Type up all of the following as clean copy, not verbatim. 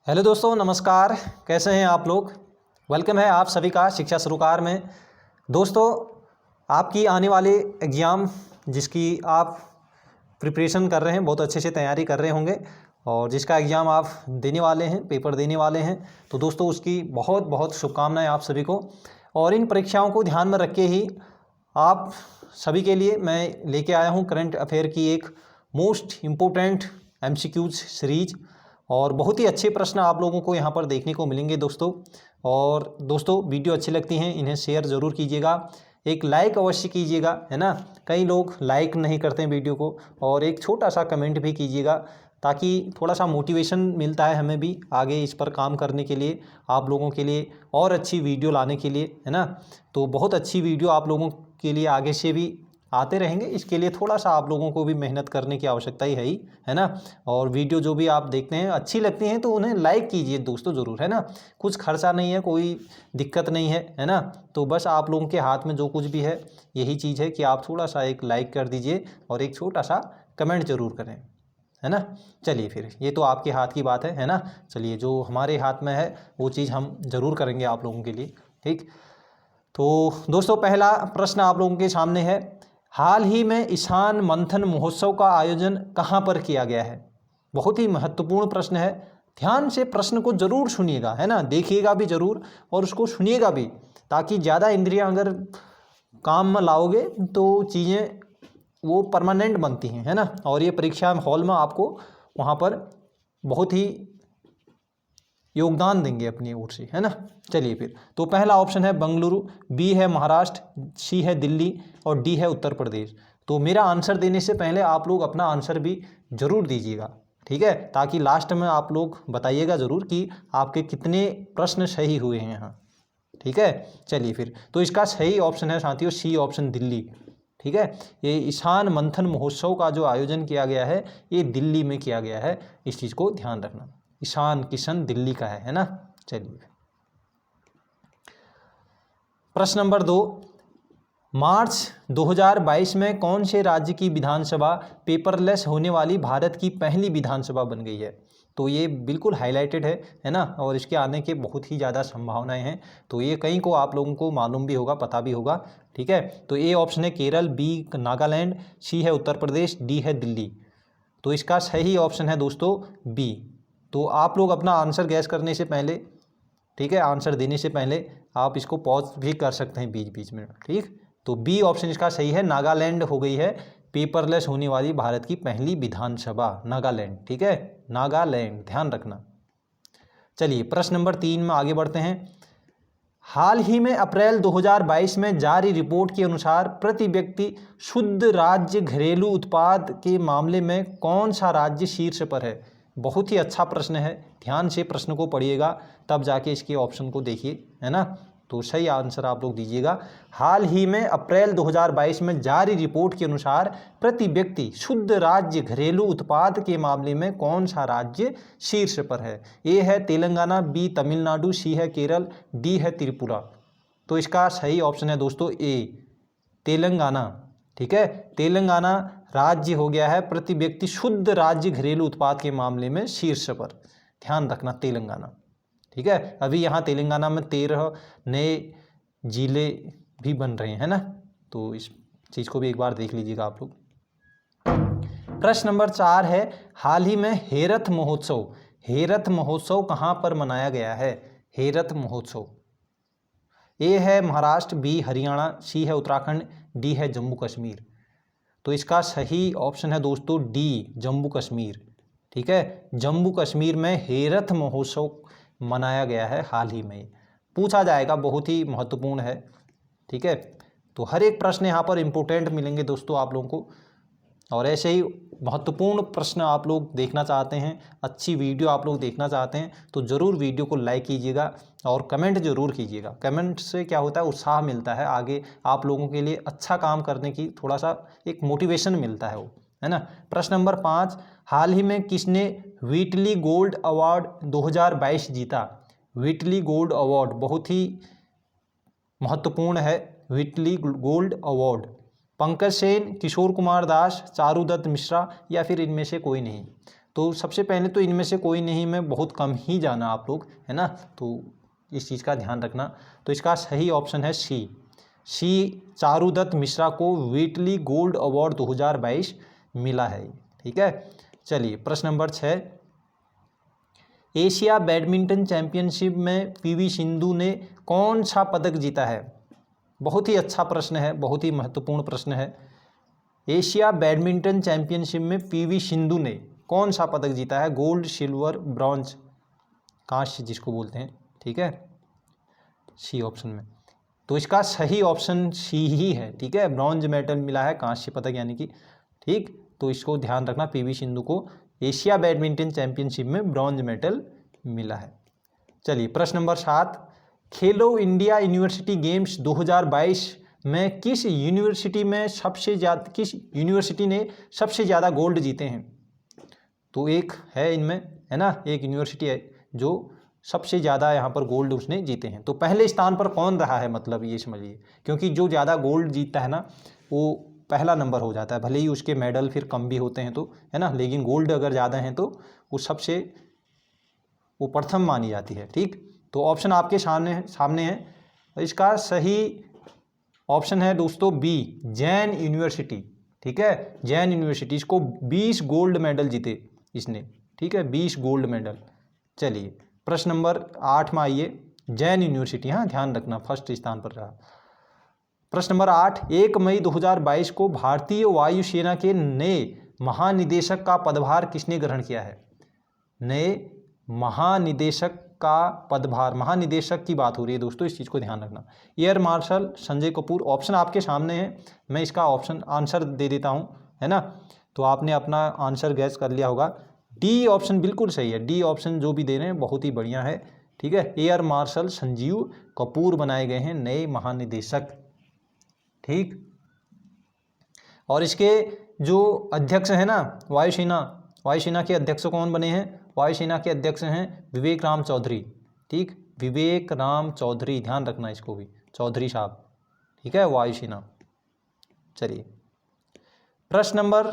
Hello दोस्तों, नमस्कार। कैसे हैं आप लोग। वेलकम है आप सभी का शिक्षा सरोकार में। दोस्तों, आपकी आने वाले एग्ज़ाम जिसकी आप प्रिपरेशन कर रहे हैं, बहुत अच्छे से तैयारी कर रहे होंगे और जिसका एग्ज़ाम आप देने वाले हैं, पेपर देने वाले हैं, तो दोस्तों उसकी बहुत बहुत शुभकामनाएं आप सभी को। और इन परीक्षाओं को ध्यान में रख के ही आप सभी के लिए मैं लेके आया हूँ करंट अफेयर की एक मोस्ट इम्पोर्टेंट एमसीक्यूज सीरीज। और बहुत ही अच्छे प्रश्न आप लोगों को यहाँ पर देखने को मिलेंगे दोस्तों। और दोस्तों, वीडियो अच्छी लगती हैं इन्हें शेयर ज़रूर कीजिएगा, एक लाइक अवश्य कीजिएगा, है ना। कई लोग लाइक नहीं करते हैं वीडियो को, और एक छोटा सा कमेंट भी कीजिएगा ताकि थोड़ा सा मोटिवेशन मिलता है हमें भी आगे इस पर काम करने के लिए, आप लोगों के लिए और अच्छी वीडियो लाने के लिए, है ना। तो बहुत अच्छी वीडियो आप लोगों के लिए आगे से भी आते रहेंगे। इसके लिए थोड़ा सा आप लोगों को भी मेहनत करने की आवश्यकता ही, है ना। और वीडियो जो भी आप देखते हैं अच्छी लगती हैं तो उन्हें लाइक कीजिए दोस्तों ज़रूर, है ना। कुछ खर्चा नहीं है, कोई दिक्कत नहीं है ना। तो बस आप लोगों के हाथ में जो कुछ भी है यही चीज़ है कि आप थोड़ा सा एक लाइक कर दीजिए और एक छोटा सा कमेंट ज़रूर करें, है ना। चलिए फिर, ये तो आपके हाथ की बात है ना। चलिए, जो हमारे हाथ में है वो चीज़ हम ज़रूर करेंगे आप लोगों के लिए, ठीक। तो दोस्तों, पहला प्रश्न आप लोगों के सामने है, हाल ही में ईशान मंथन महोत्सव का आयोजन कहाँ पर किया गया है। बहुत ही महत्वपूर्ण प्रश्न है। ध्यान से प्रश्न को जरूर सुनिएगा, है ना, देखिएगा भी जरूर और उसको सुनिएगा भी, ताकि ज़्यादा इंद्रियां अगर काम में लाओगे तो चीज़ें वो परमानेंट बनती हैं, है ना। और ये परीक्षा हॉल में आपको वहाँ पर बहुत ही योगदान देंगे अपनी ओर से, है ना। चलिए फिर, तो पहला ऑप्शन है बंगलुरु, बी है महाराष्ट्र, सी है दिल्ली और डी है उत्तर प्रदेश। तो मेरा आंसर देने से पहले आप लोग अपना आंसर भी ज़रूर दीजिएगा, ठीक है, ताकि लास्ट में आप लोग बताइएगा ज़रूर कि आपके कितने प्रश्न सही हुए हैं यहाँ, ठीक है। चलिए फिर, तो इसका सही ऑप्शन है साथियों सी ऑप्शन दिल्ली, ठीक है। ये ईशान मंथन महोत्सव का जो आयोजन किया गया है ये दिल्ली में किया गया है, इस चीज़ को ध्यान रखना। ईशान किशन दिल्ली का है ना। चलिए, प्रश्न नंबर 2, मार्च 2022 में कौन से राज्य की विधानसभा पेपरलेस होने वाली भारत की पहली विधानसभा बन गई है। तो ये बिल्कुल हाईलाइटेड है ना, और इसके आने के बहुत ही ज़्यादा संभावनाएं हैं। तो ये कहीं को आप लोगों को मालूम भी होगा, पता भी होगा, ठीक है। तो ए ऑप्शन है केरल, बी नागालैंड, सी है उत्तर प्रदेश, डी है दिल्ली। तो इसका सही ऑप्शन है दोस्तों बी। तो आप लोग अपना आंसर गैस करने से पहले, ठीक है, आंसर देने से पहले आप इसको पॉज भी कर सकते हैं बीच बीच में, ठीक। तो बी ऑप्शन इसका सही है, नागालैंड हो गई है पेपरलेस होने वाली भारत की पहली विधानसभा, नागालैंड, ठीक है, नागालैंड, ध्यान रखना। चलिए, प्रश्न नंबर 3 में आगे बढ़ते हैं। हाल ही में अप्रैल 2022 में जारी रिपोर्ट के अनुसार प्रति व्यक्ति शुद्ध राज्य घरेलू उत्पाद के मामले में कौन सा राज्य शीर्ष पर है। बहुत ही अच्छा प्रश्न है, ध्यान से प्रश्न को पढ़िएगा तब जाके इसके ऑप्शन को देखिए, है ना। तो सही आंसर आप लोग दीजिएगा। हाल ही में अप्रैल 2022 में जारी रिपोर्ट के अनुसार प्रति व्यक्ति शुद्ध राज्य घरेलू उत्पाद के मामले में कौन सा राज्य शीर्ष पर है। ए है तेलंगाना, बी तमिलनाडु, सी है केरल, डी है त्रिपुरा। तो इसका सही ऑप्शन है दोस्तों ए, तेलंगाना, ठीक है। तेलंगाना राज्य हो गया है प्रति व्यक्ति शुद्ध राज्य घरेलू उत्पाद के मामले में शीर्ष पर, ध्यान रखना, तेलंगाना, ठीक है। अभी यहाँ तेलंगाना में 13 नए जिले भी बन रहे हैं ना, तो इस चीज़ को भी एक बार देख लीजिएगा आप लोग। प्रश्न नंबर 4 है, हाल ही में हेरथ महोत्सव कहाँ पर मनाया गया है। हेरथ महोत्सव, ए है महाराष्ट्र, बी हरियाणा, सी है उत्तराखंड, डी है जम्मू कश्मीर। तो इसका सही ऑप्शन है दोस्तों डी, जम्मू कश्मीर, ठीक है। जम्मू कश्मीर में हेरथ महोत्सव मनाया गया है हाल ही में। पूछा जाएगा, बहुत ही महत्वपूर्ण है, ठीक है। तो हर एक प्रश्न यहाँ पर इम्पोर्टेंट मिलेंगे दोस्तों आप लोगों को, और ऐसे ही महत्वपूर्ण प्रश्न आप लोग देखना चाहते हैं, अच्छी वीडियो आप लोग देखना चाहते हैं, तो ज़रूर वीडियो को लाइक कीजिएगा और कमेंट ज़रूर कीजिएगा। कमेंट से क्या होता है, उत्साह मिलता है, आगे आप लोगों के लिए अच्छा काम करने की थोड़ा सा एक मोटिवेशन मिलता है वो, है ना। प्रश्न नंबर 5, हाल ही में किसने व्हिटली गोल्ड अवार्ड 2022 जीता। व्हिटली गोल्ड अवार्ड बहुत ही महत्वपूर्ण है, Whitley Gold Award. Pankaj Sen, Kishore Kumar Das, Charudatta Mishra या फिर इनमें से कोई नहीं। तो सबसे पहले तो इनमें से कोई नहीं, मैं बहुत कम ही जाना आप लोग, है ना, तो इस चीज़ का ध्यान रखना। तो इसका सही ऑप्शन है सी चारुदत्त मिश्रा को व्हिटली गोल्ड अवार्ड 2022 मिला है। ठीक है, चलिए प्रश्न नंबर 6, एशिया बैडमिंटन चैंपियनशिप में पीवी सिंधु ने कौन सा पदक जीता है? बहुत ही अच्छा प्रश्न है, बहुत ही महत्वपूर्ण प्रश्न है। एशिया बैडमिंटन चैंपियनशिप में पीवी सिंधु ने कौन सा पदक जीता है? गोल्ड, सिल्वर, ब्रॉन्ज, कांस्य जिसको बोलते हैं। ठीक है, सी ऑप्शन में। तो इसका सही ऑप्शन सी ही है। ठीक है, ब्रॉन्ज मेडल मिला है, कांस्य पदक यानी कि। ठीक, तो इसको ध्यान रखना, पीवी सिंधु को एशिया बैडमिंटन चैंपियनशिप में ब्रॉन्ज मेडल मिला है। चलिए प्रश्न नंबर 7, खेलो इंडिया यूनिवर्सिटी गेम्स 2022 में किस यूनिवर्सिटी ने सबसे ज़्यादा गोल्ड जीते हैं? तो एक है इनमें, है ना, एक यूनिवर्सिटी है जो सबसे ज़्यादा यहाँ पर गोल्ड उसने जीते हैं। तो पहले स्थान पर कौन रहा है, मतलब ये समझिए, क्योंकि जो ज़्यादा गोल्ड जीतता है ना वो पहला नंबर हो जाता है, भले ही उसके मेडल फिर कम भी होते हैं तो, है ना, लेकिन गोल्ड अगर ज़्यादा हैं तो वो प्रथम मानी जाती है। ठीक, तो ऑप्शन आपके सामने है। इसका सही ऑप्शन है दोस्तों बी, जैन यूनिवर्सिटी। ठीक है, जैन यूनिवर्सिटी, इसको 20 गोल्ड मेडल जीते इसने। ठीक है, 20 गोल्ड मेडल। चलिए प्रश्न नंबर 8 में आइए, जैन यूनिवर्सिटी, हाँ ध्यान रखना फर्स्ट स्थान पर रहा। प्रश्न नंबर 8, 1 मई 2022 को भारतीय वायुसेना के नए महानिदेशक का पदभार किसने ग्रहण किया है? नए महानिदेशक का पदभार, महानिदेशक की बात हो रही है दोस्तों, इस चीज़ को ध्यान रखना। Air marshal Sanjay Kapoor. Option आपके सामने है, मैं इसका आंसर दे देता हूँ, है ना, तो आपने अपना आंसर गैस कर लिया होगा। डी ऑप्शन बिल्कुल सही है, डी ऑप्शन जो भी दे रहे हैं बहुत ही बढ़िया है। ठीक है, एयर मार्शल संजीव कपूर बनाए गए हैं नए महानिदेशक। ठीक, और इसके जो अध्यक्ष हैं ना वायुसेना के अध्यक्ष कौन बने हैं? वायुसेना के अध्यक्ष हैं विवेक राम चौधरी। ठीक, विवेक राम चौधरी, ध्यान रखना इसको भी, चौधरी साहब। ठीक है, वायुसेना। चलिए प्रश्न नंबर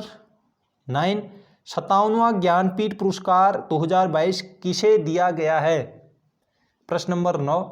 9, 57वां ज्ञानपीठ पुरस्कार 2022 किसे दिया गया है? प्रश्न नंबर 9,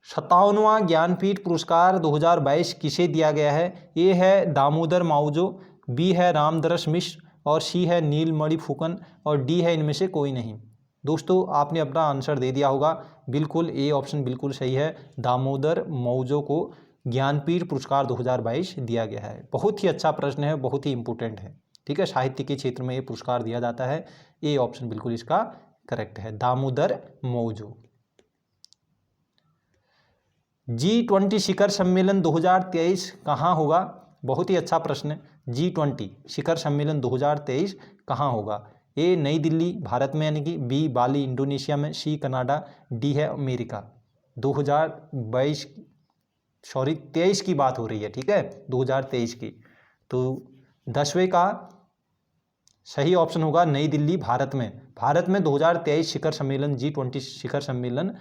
57वां ज्ञानपीठ पुरस्कार 2022 किसे दिया गया है? ए है दामोदर माउजो, बी है रामदरस मिश्र, और सी है नीलमणि फुकन, और डी है इनमें से कोई नहीं। दोस्तों आपने अपना आंसर दे दिया होगा, बिल्कुल ए ऑप्शन बिल्कुल सही है, दामोदर माउजो को ज्ञानपीठ पुरस्कार 2022 दिया गया है। बहुत ही अच्छा प्रश्न है, बहुत ही इंपॉर्टेंट है। ठीक है, साहित्य के क्षेत्र में ये पुरस्कार दिया जाता है। ए ऑप्शन बिल्कुल इसका करेक्ट है, दामोदर माउजो। G20 शिखर सम्मेलन 2023 कहाँ होगा? बहुत ही अच्छा प्रश्न है। G20 शिखर सम्मेलन 2023 कहाँ होगा? ए नई दिल्ली भारत में यानी कि, बी बाली इंडोनेशिया में, सी कनाडा, डी है अमेरिका। 23 की बात हो रही है। ठीक है, 2023 की। तो 10वें का सही ऑप्शन होगा नई दिल्ली भारत में। भारत में 2023 शिखर सम्मेलन G20 शिखर सम्मेलन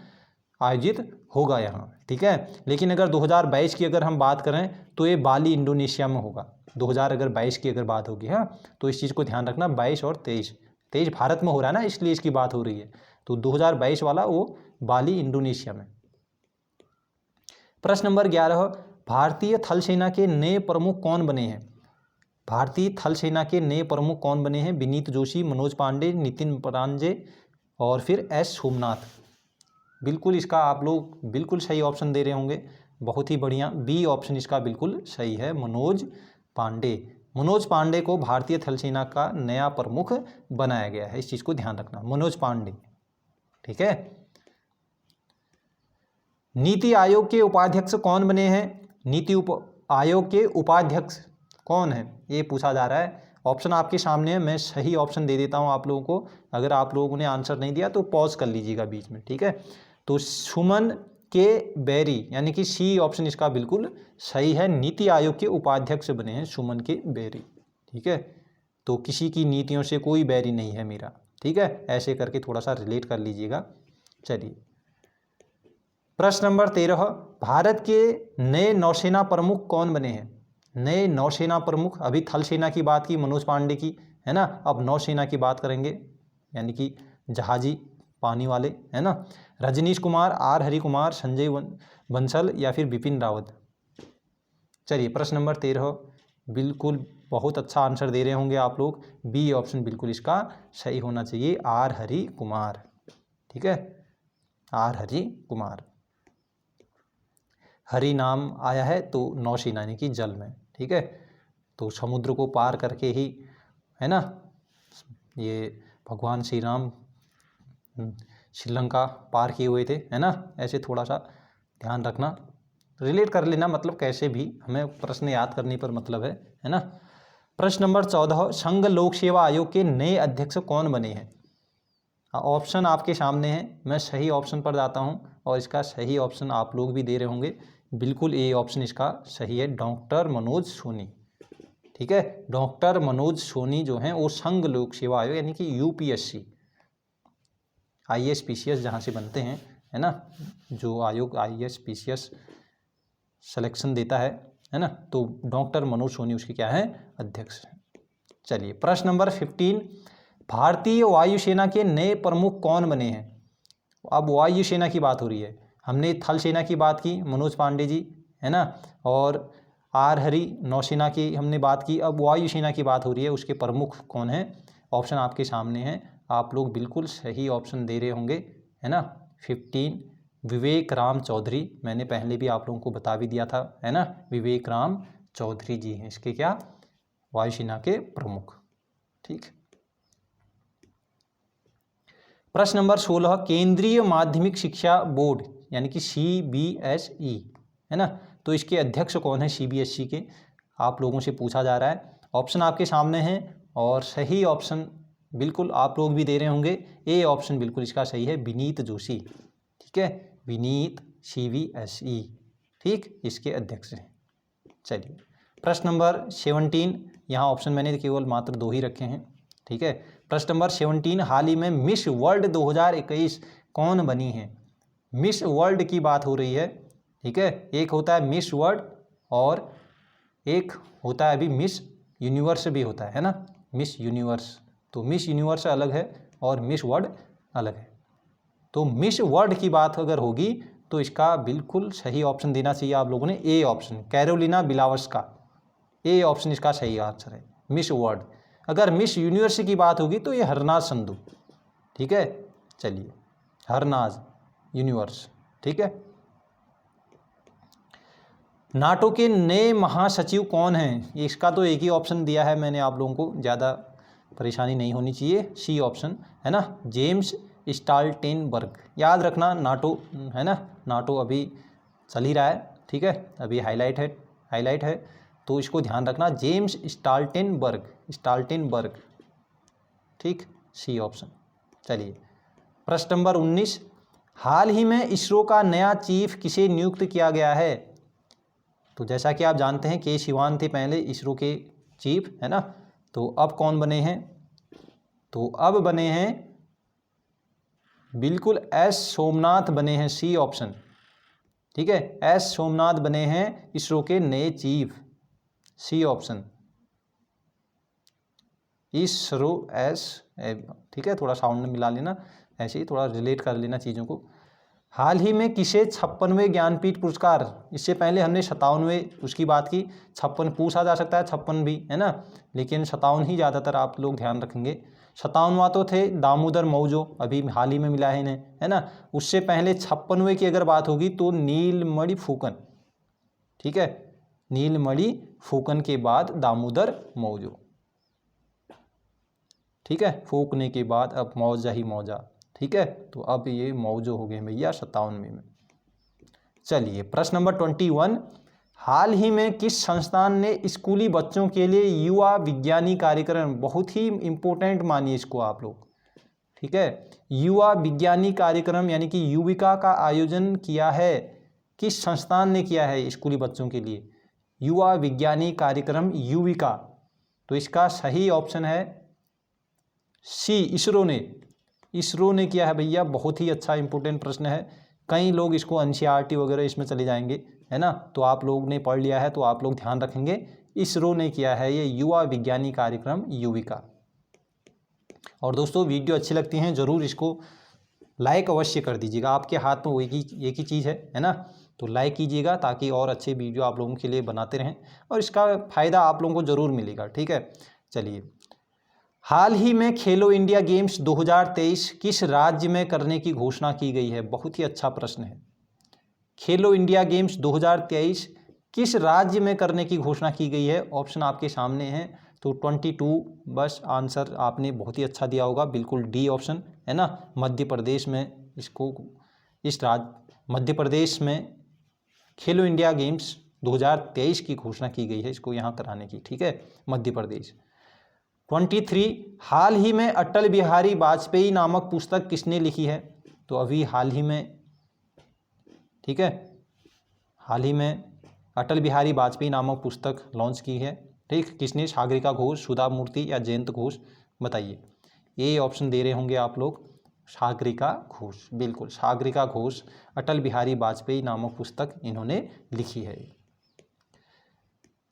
आयोजित होगा यहाँ। ठीक है, लेकिन अगर 2022 की अगर हम बात करें तो ये बाली इंडोनेशिया में होगा। 2022 की अगर बात होगी, हाँ, तो इस चीज़ को ध्यान रखना, 22 और 23 भारत में हो रहा है ना, इसलिए इसकी बात हो रही है। तो 2022 वाला वो बाली इंडोनेशिया में। प्रश्न नंबर 11, भारतीय थल सेना के नए प्रमुख कौन बने हैं? भारतीय थल सेना के नए प्रमुख कौन बने हैं? विनीत जोशी, मनोज पांडे, नितिन परांजे, और फिर एस सोमनाथ। बिल्कुल इसका आप लोग बिल्कुल सही ऑप्शन दे रहे होंगे, बहुत ही बढ़िया। बी ऑप्शन इसका बिल्कुल सही है, मनोज पांडे। मनोज पांडे को भारतीय थल सेना का नया प्रमुख बनाया गया है, इस चीज़ को ध्यान रखना, मनोज पांडे। ठीक है, नीति आयोग के उपाध्यक्ष कौन बने हैं? नीति आयोग के उपाध्यक्ष कौन है, ये पूछा जा रहा है। ऑप्शन आपके सामने है, मैं सही ऑप्शन दे देता हूँ आप लोगों को। अगर आप लोगों ने आंसर नहीं दिया तो पॉज कर लीजिएगा बीच में। ठीक है, तो सुमन के बेरी यानी कि सी ऑप्शन इसका बिल्कुल सही है, नीति आयोग के उपाध्यक्ष बने हैं सुमन के बेरी। ठीक है, तो किसी की नीतियों से कोई बैरी नहीं है मेरा। ठीक है, ऐसे करके थोड़ा सा रिलेट कर लीजिएगा। चलिए प्रश्न नंबर 13, भारत के नए नौसेना प्रमुख कौन बने हैं? नए नौसेना प्रमुख, अभी थल सेना की बात की मनोज पांडे की, है ना। अब नौसेना की बात करेंगे, यानी कि जहाजी पानी वाले, है ना। रजनीश कुमार, आर हरि कुमार, संजय बंसल या फिर बिपिन रावत। चलिए प्रश्न नंबर 13, बिल्कुल बहुत अच्छा आंसर दे रहे होंगे आप लोग। बी ऑप्शन बिल्कुल इसका सही होना चाहिए, आर हरि कुमार। ठीक है, आर हरि कुमार। हरि नाम आया है तो नौसेना यानी कि जल में। ठीक है, तो समुद्र को पार करके ही, है ना, ये भगवान श्री राम श्रीलंका पार किए हुए थे, है ना। ऐसे थोड़ा सा ध्यान रखना, रिलेट कर लेना, मतलब कैसे भी हमें प्रश्न याद करने पर मतलब है ना। प्रश्न नंबर 14, संघ लोक सेवा आयोग के नए अध्यक्ष कौन बने हैं। ऑप्शन आपके सामने हैं, मैं सही ऑप्शन पर जाता हूं और इसका सही ऑप्शन आप लोग भी दे रहे होंगे। बिल्कुल ए ऑप्शन इसका सही है, डॉक्टर मनोज सोनी। ठीक है, डॉक्टर मनोज सोनी जो हैं वो संघ लोक सेवा आयोग यानी कि यूपीएससी, आईएएस पीसीएस जहाँ से बनते हैं, है ना, जो आयोग आईएएस पीसीएस सिलेक्शन देता है ना, तो डॉक्टर मनोज सोनी उसके क्या है, अध्यक्ष हैं। चलिए प्रश्न नंबर 15, भारतीय वायुसेना के नए प्रमुख कौन बने हैं। अब वायुसेना की बात हो रही है, हमने थल सेना की बात की, मनोज पांडे जी, है ना, और आर हरि नौसेना की हमने बात की। अब वायुसेना की बात हो रही है, उसके प्रमुख कौन हैं। ऑप्शन आपके सामने हैं, आप लोग बिल्कुल सही ऑप्शन दे रहे होंगे, है ना। 15, विवेक राम चौधरी, मैंने पहले भी आप लोगों को बता भी दिया था, है ना, विवेक राम चौधरी जी हैं इसके क्या, वायुसेना के प्रमुख। ठीक, प्रश्न नंबर 16, केंद्रीय माध्यमिक शिक्षा बोर्ड यानी कि CBSE, है ना, तो इसके अध्यक्ष कौन है CBSE के, आप लोगों से पूछा जा रहा है। ऑप्शन आपके सामने हैं और सही ऑप्शन बिल्कुल आप लोग भी दे रहे होंगे, ए ऑप्शन बिल्कुल इसका सही है, विनीत जोशी। ठीक है, विनीत, CBSE, ठीक, इसके अध्यक्ष हैं। चलिए प्रश्न नंबर 17, यहाँ ऑप्शन मैंने केवल मात्र 2 ही रखे हैं। ठीक है, प्रश्न नंबर 17, हाल ही में मिस वर्ल्ड 2021 कौन बनी है। मिस वर्ल्ड की बात हो रही है। ठीक है, एक होता है मिस वर्ल्ड और एक होता है अभी मिस यूनिवर्स भी होता है ना, मिस यूनिवर्स। तो मिस यूनिवर्स अलग है और मिस वर्ल्ड अलग है। तो मिस वर्ल्ड की बात अगर होगी तो इसका बिल्कुल सही ऑप्शन देना चाहिए आप लोगों ने, A option, Carolina Bielawska, A option इसका सही आंसर है, मिस वर्ल्ड। अगर मिस यूनिवर्स की बात होगी तो ये हरनाज संधू। ठीक है, चलिए हरनाज यूनिवर्स। ठीक है, नाटो के नए महासचिव कौन हैं, इसका तो एक ही ऑप्शन दिया है मैंने आप लोगों को, ज़्यादा परेशानी नहीं होनी चाहिए, सी ऑप्शन, है ना, जेम्स स्टॉल्टेनबर्ग। याद रखना नाटो, है ना, नाटो अभी चल ही रहा है। ठीक है, अभी हाईलाइट है तो इसको ध्यान रखना, जेम्स स्टॉल्टेनबर्ग। ठीक, सी ऑप्शन। चलिए प्रश्न नंबर 19, हाल ही में इसरो का नया चीफ किसे नियुक्त किया गया है। तो जैसा कि आप जानते हैं के शिवान थे पहले इसरो के चीफ, है ना, तो अब कौन बने हैं, तो अब बने हैं बिल्कुल एस सोमनाथ बने हैं, सी ऑप्शन। ठीक है, एस सोमनाथ बने हैं इसरो के नए chief, C option, ISRO S. ठीक है, थोड़ा साउंड मिला लेना, ऐसे ही थोड़ा रिलेट कर लेना चीज़ों को। हाल ही में किसे 56वें ज्ञानपीठ पुरस्कार, इससे पहले हमने 57वें उसकी बात की, 56 पूछा जा सकता है 56 भी, है ना, लेकिन 57 ही ज़्यादातर आप लोग ध्यान रखेंगे। 57वां तो थे दामोदर मौजो, अभी हाल ही में मिला है इन्हें, है ना। उससे पहले 56वें की अगर बात होगी तो नीलमणि फूकन। ठीक है, नीलमणि फूकन के बाद दामोदर मौजो। ठीक है, फूकने के बाद अब मौजा ही मौजा। ठीक है, तो अब ये मौजो हो गए भैया 57वें में। चलिए प्रश्न नंबर 21, हाल ही में किस संस्थान ने स्कूली बच्चों के लिए युवा विज्ञानी कार्यक्रम, बहुत ही इम्पोर्टेंट मानिए इसको आप लोग। ठीक है, युवा विज्ञानी कार्यक्रम यानी कि युविका का आयोजन किया है, किस संस्थान ने किया है स्कूली बच्चों के लिए युवा विज्ञानी कार्यक्रम युविका। तो इसका सही ऑप्शन है सी, इसरो ने किया है भैया। बहुत ही अच्छा इंपॉर्टेंट प्रश्न है, कई लोग इसको एनसीईआरटी वगैरह इसमें चले जाएंगे, है ना, तो आप लोग ने पढ़ लिया है तो आप लोग ध्यान रखेंगे, इसरो ने किया है ये युवा विज्ञानी कार्यक्रम युविका। और दोस्तों वीडियो अच्छी लगती हैं ज़रूर इसको लाइक अवश्य कर दीजिएगा, आपके हाथ में एक ही चीज़ है ना, तो लाइक कीजिएगा ताकि और अच्छे वीडियो आप लोगों के लिए बनाते रहें और इसका फ़ायदा आप लोगों को ज़रूर मिलेगा। ठीक है, चलिए, हाल ही में खेलो इंडिया गेम्स 2023 किस राज्य में करने की घोषणा की गई है? बहुत ही अच्छा प्रश्न है। खेलो इंडिया गेम्स 2023 किस राज्य में करने की घोषणा की गई है? ऑप्शन आपके सामने हैं, तो 22 बस आंसर आपने बहुत ही अच्छा दिया होगा, बिल्कुल डी ऑप्शन है ना, मध्य प्रदेश में मध्य प्रदेश में खेलो इंडिया गेम्स 2023 की घोषणा की गई है इसको यहाँ कराने की। ठीक है, मध्य प्रदेश। 23 हाल ही में अटल बिहारी वाजपेयी नामक पुस्तक किसने लिखी है? तो अभी हाल ही में, ठीक है, हाल ही में अटल बिहारी वाजपेयी नामक पुस्तक लॉन्च की है। ठीक, किसने? सागरिका घोष, सुधा मूर्ति या जयंत घोष? बताइए, ये ऑप्शन दे रहे होंगे आप लोग, सागरिका घोष, बिल्कुल सागरिका घोष अटल बिहारी वाजपेयी नामक पुस्तक इन्होंने लिखी है।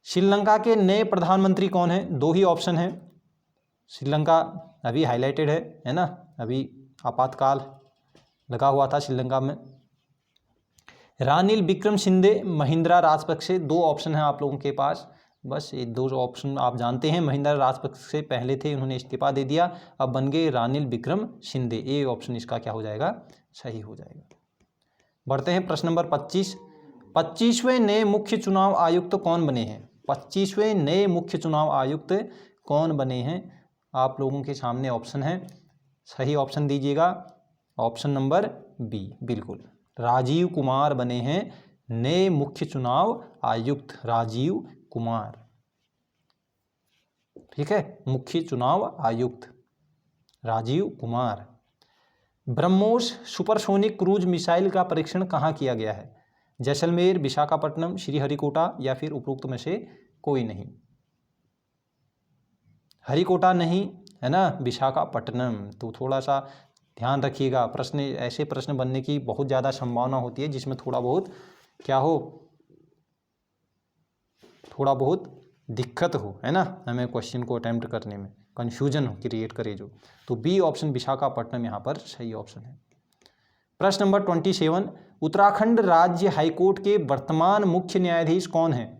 श्रीलंका के नए प्रधानमंत्री कौन हैं? दो ही ऑप्शन हैं। श्रीलंका अभी हाईलाइटेड है ना, अभी आपातकाल लगा हुआ था श्रीलंका में। रानिल विक्रमसिंघे, महिंद्रा राजपक्षे, दो ऑप्शन हैं आप लोगों के पास, बस ये दो ऑप्शन आप जानते हैं। महिंद्रा राजपक्षे पहले थे, उन्होंने इस्तीफा दे दिया, अब बन गए रानिल विक्रमसिंघे। ये ऑप्शन इसका क्या हो जाएगा? सही हो जाएगा। बढ़ते हैं प्रश्न नंबर 25। 25वें नए मुख्य चुनाव आयुक्त कौन बने हैं? 25वें नए मुख्य चुनाव आयुक्त कौन बने हैं? आप लोगों के सामने ऑप्शन है, सही ऑप्शन दीजिएगा। ऑप्शन नंबर बी, बिल्कुल राजीव कुमार बने हैं नए मुख्य चुनाव आयुक्त, राजीव कुमार। ठीक है, मुख्य चुनाव आयुक्त Rajiv Kumar. BrahMos supersonic cruise missile का परीक्षण कहाँ किया गया है? जैसलमेर, विशाखापट्टनम, श्रीहरिकोटा या फिर उपरोक्त में से कोई नहीं? हरिकोटा नहीं है ना, विशाखापट्टनम। तो थोड़ा सा ध्यान रखिएगा, प्रश्न ऐसे प्रश्न बनने की बहुत ज़्यादा संभावना होती है जिसमें थोड़ा बहुत क्या हो, थोड़ा बहुत दिक्कत हो, है ना, हमें क्वेश्चन को अटेम्प्ट करने में कन्फ्यूजन क्रिएट करे जो। तो बी ऑप्शन विशाखापट्टनम यहाँ पर सही ऑप्शन है। प्रश्न नंबर 27, उत्तराखंड राज्य हाईकोर्ट के वर्तमान मुख्य न्यायाधीश कौन हैं?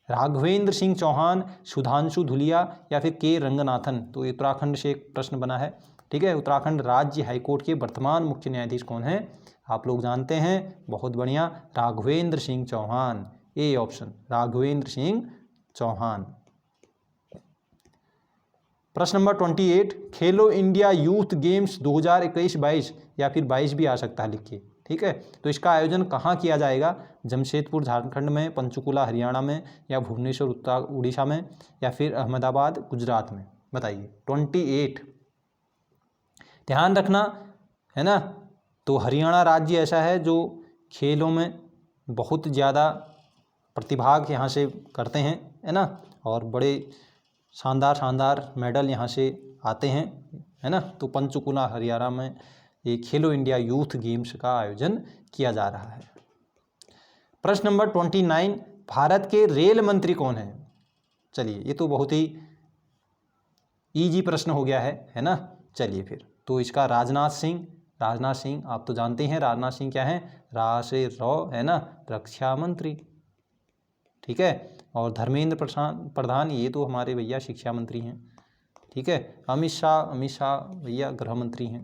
राघवेंद्र सिंह चौहान, सुधांशु धुलिया या फिर के रंगनाथन? तो उत्तराखंड से एक प्रश्न बना है। ठीक है, उत्तराखंड राज्य हाईकोर्ट के वर्तमान मुख्य न्यायाधीश कौन हैं? आप लोग जानते हैं, बहुत बढ़िया, राघवेंद्र सिंह चौहान। A option, Raghavendra Singh Chauhan. प्रश्न नंबर 28, खेलो इंडिया यूथ गेम्स 2021-22 या फिर 22 भी आ सकता है लिख के। ठीक है, तो इसका आयोजन कहाँ किया जाएगा? जमशेदपुर झारखंड में, पंचकुला हरियाणा में या भुवनेश्वर उत्तर उड़ीसा में या फिर अहमदाबाद गुजरात में? बताइए। 28 ध्यान रखना है ना, तो हरियाणा राज्य ऐसा है जो खेलों में बहुत ज़्यादा प्रतिभाग यहाँ से करते हैं, है ना, और बड़े शानदार मेडल यहाँ से आते हैं, है ना। तो पंचकुला हरियाणा में ये खेलो इंडिया यूथ गेम्स का आयोजन किया जा रहा है। प्रश्न नंबर 29, भारत के रेल मंत्री कौन है? चलिए, ये तो बहुत ही इजी प्रश्न हो गया है ना। चलिए फिर, तो इसका राजनाथ सिंह आप तो जानते हैं, राजनाथ सिंह क्या है? रा से रौ, है ना, रक्षा मंत्री। ठीक है, और धर्मेंद्र प्रधान ये तो हमारे भैया शिक्षा मंत्री हैं। ठीक है, अमित शाह भैया गृह मंत्री हैं,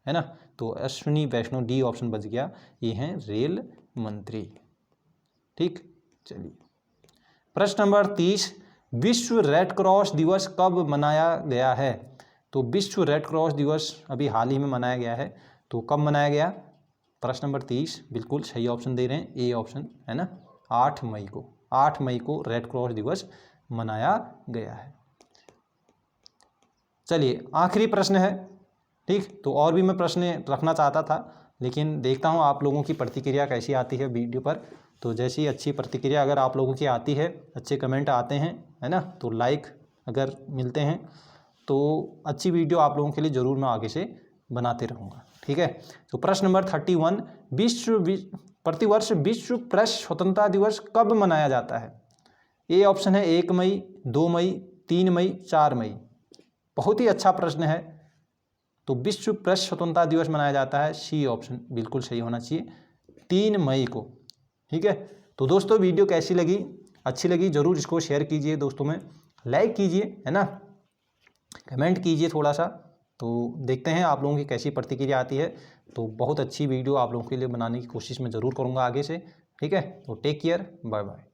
है ना। तो अश्विनी वैष्णव, डी ऑप्शन बच गया, ये हैं रेल मंत्री। ठीक, चलिए प्रश्न नंबर 30, विश्व रेड क्रॉस दिवस कब मनाया गया है? तो विश्व रेड क्रॉस दिवस अभी हाल ही में मनाया गया है, तो कब मनाया गया? प्रश्न नंबर 30 बिल्कुल सही ऑप्शन दे रहे हैं, ए ऑप्शन, है ना, 8 मई को रेड क्रॉस दिवस मनाया गया है। चलिए आखिरी प्रश्न है। ठीक, तो और भी मैं प्रश्न रखना चाहता था, लेकिन देखता हूँ आप लोगों की प्रतिक्रिया कैसी आती है वीडियो पर। तो जैसी अच्छी प्रतिक्रिया अगर आप लोगों की आती है, अच्छे कमेंट आते हैं, है ना, तो लाइक अगर मिलते हैं तो अच्छी वीडियो आप लोगों के लिए ज़रूर मैं आगे से बनाते रहूँगा। ठीक है, तो प्रश्न नंबर 31, प्रतिवर्ष विश्व प्रेस स्वतंत्रता दिवस कब मनाया जाता है? ए ऑप्शन है 1 मई, 2 मई, 3 मई, 4 मई। बहुत ही अच्छा प्रश्न है, तो विश्व प्रेस स्वतंत्रता दिवस मनाया जाता है, सी ऑप्शन बिल्कुल सही होना चाहिए, 3 मई को। ठीक है, तो दोस्तों वीडियो कैसी लगी, अच्छी लगी ज़रूर इसको शेयर कीजिए दोस्तों में, लाइक कीजिए, है ना, कमेंट कीजिए थोड़ा सा। तो देखते हैं आप लोगों की कैसी प्रतिक्रिया आती है। तो बहुत अच्छी वीडियो आप लोगों के लिए बनाने की कोशिश मैं ज़रूर करूँगा आगे से। ठीक है, तो टेक केयर, बाय बाय।